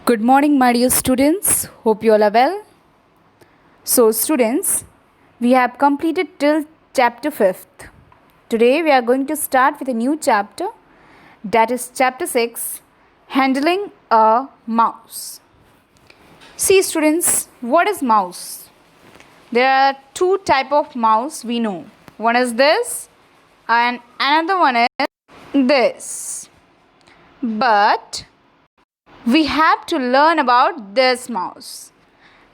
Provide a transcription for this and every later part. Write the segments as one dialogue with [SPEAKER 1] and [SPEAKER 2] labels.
[SPEAKER 1] Good morning, my dear students. Hope you all are well. So, students, we have completed till chapter 5th. Today, we are going to start with a new chapter, that is chapter 6, Handling a Mouse. See, students, what is mouse? There are two type of mouse we know. One is this, and another one is this. But we have to learn about this mouse.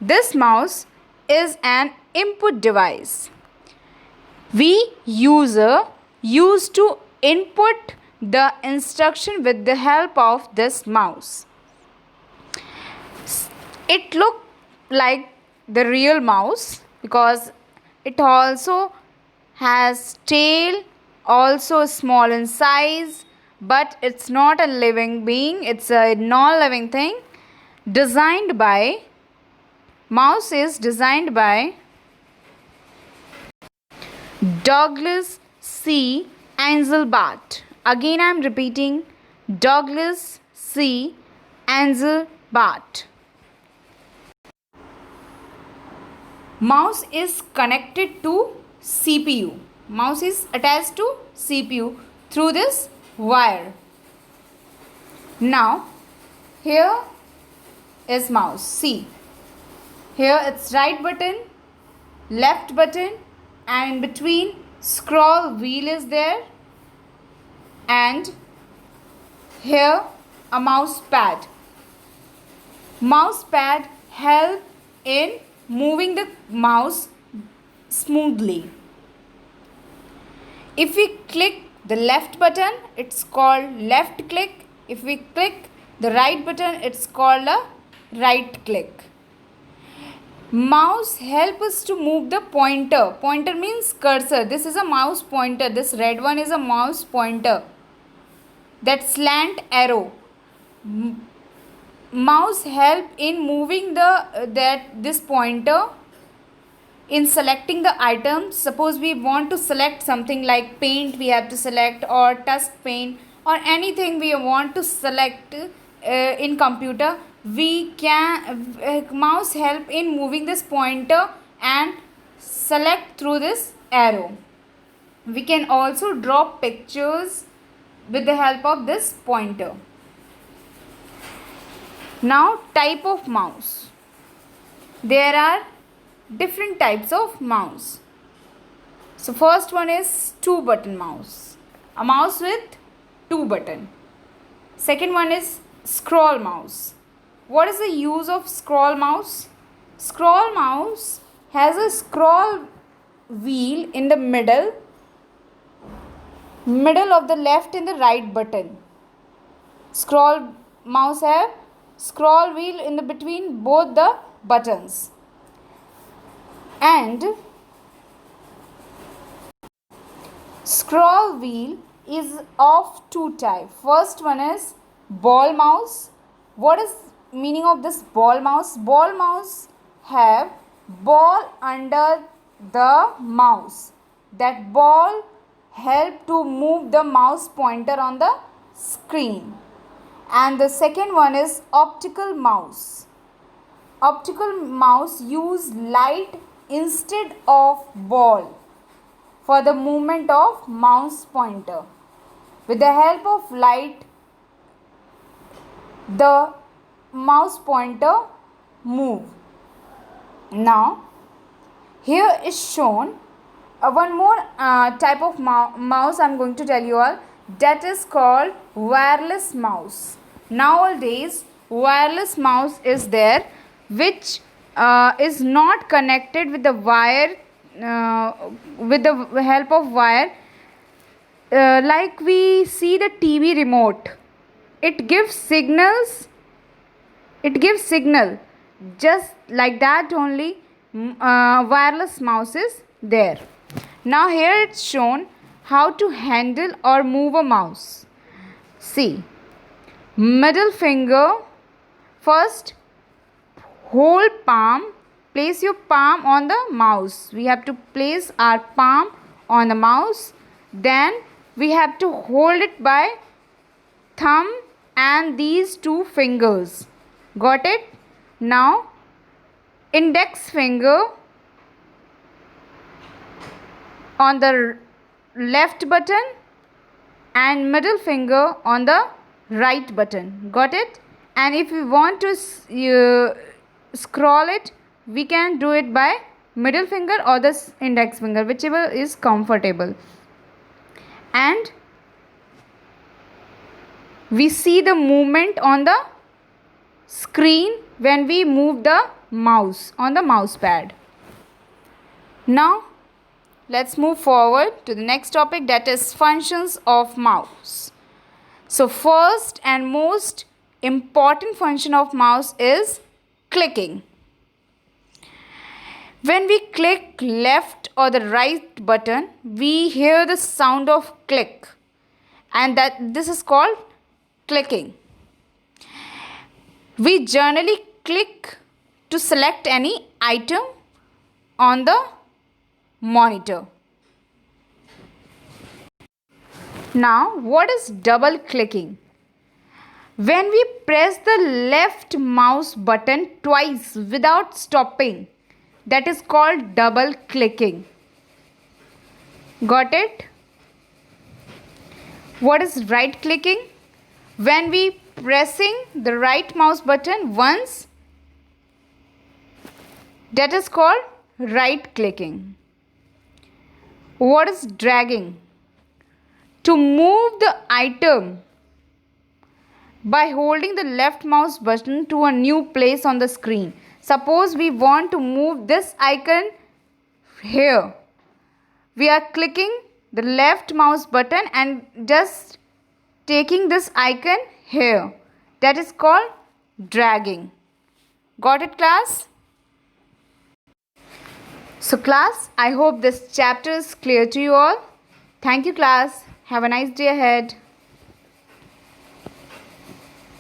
[SPEAKER 1] This mouse is an input device. We user use to input the instruction with the help of this mouse. It looks like the real mouse because it also has tail, also small in size, but it's not a living being, it's a non-living thing. Mouse is designed by Douglas C. Anzalbart. Again I am repeating, Douglas C. Anzalbart. Mouse is connected to CPU. Mouse is attached to CPU through this wire. Now, here is mouse. See, here it's right button, left button, and in between scroll wheel is there, and here a mouse pad. Mouse pad help in moving the mouse smoothly. If we click the left button, it's called left click. If we click the right button, it's called a right click. Mouse help us to move the pointer. Pointer means cursor. This is a mouse pointer. This red one is a mouse pointer. That slant arrow. Mouse help in moving this pointer in selecting the items. Suppose we want to select something like paint, we have to select, or touch paint, or anything we want to select in computer. We can mouse help in moving this pointer and select through this arrow. We can also draw pictures with the help of this pointer. Now, type of mouse. There are different types of mouse. So first one is 2-button mouse. A mouse with 2 buttons. Second one is scroll mouse. What is the use of scroll mouse? Scroll mouse has a scroll wheel in the middle of the left and the right button. Scroll mouse have scroll wheel in the between both the buttons. And scroll wheel is of two types. First one is ball mouse. What is meaning of this ball mouse? Ball mouse have ball under the mouse. That ball help to move the mouse pointer on the screen. And the second one is optical mouse. Optical mouse use light instead of ball for the movement of mouse pointer. With the help of light, the mouse pointer move. Now, here is shown one more type of mouse I am going to tell you all, that is called wireless mouse. Nowadays, wireless mouse is there, which is not connected with the wire, with the help of wire. Like we see the TV remote, it gives signals. It gives signal. Just like that only, wireless mouse is there. Now here it's shown how to handle or move a mouse. See, middle finger, first hold palm, place your palm on the mouse. We have to place our palm on the mouse. Then we have to hold it by thumb and these two fingers. Got it? Now index finger on the left button and middle finger on the right button. Got it? And if we want to scroll it, we can do it by middle finger or the index finger, whichever is comfortable. And we see the movement on the screen when we move the mouse on the mouse pad. Now let's move forward to the next topic, that is functions of mouse. So first and most important function of mouse is clicking. When we click left or the right button, we hear the sound of click, and this is called clicking. We generally click to select any item on the monitor. Now, what is double clicking? When we press the left mouse button twice without stopping, that is called double clicking. Got it? What is right clicking? When we pressing the right mouse button once, that is called right clicking. What is dragging? To move the item by holding the left mouse button to a new place on the screen. Suppose we want to move this icon here. We are clicking the left mouse button and just taking this icon here. That is called dragging. Got it, class? So class, I hope this chapter is clear to you all. Thank you, class. Have a nice day ahead.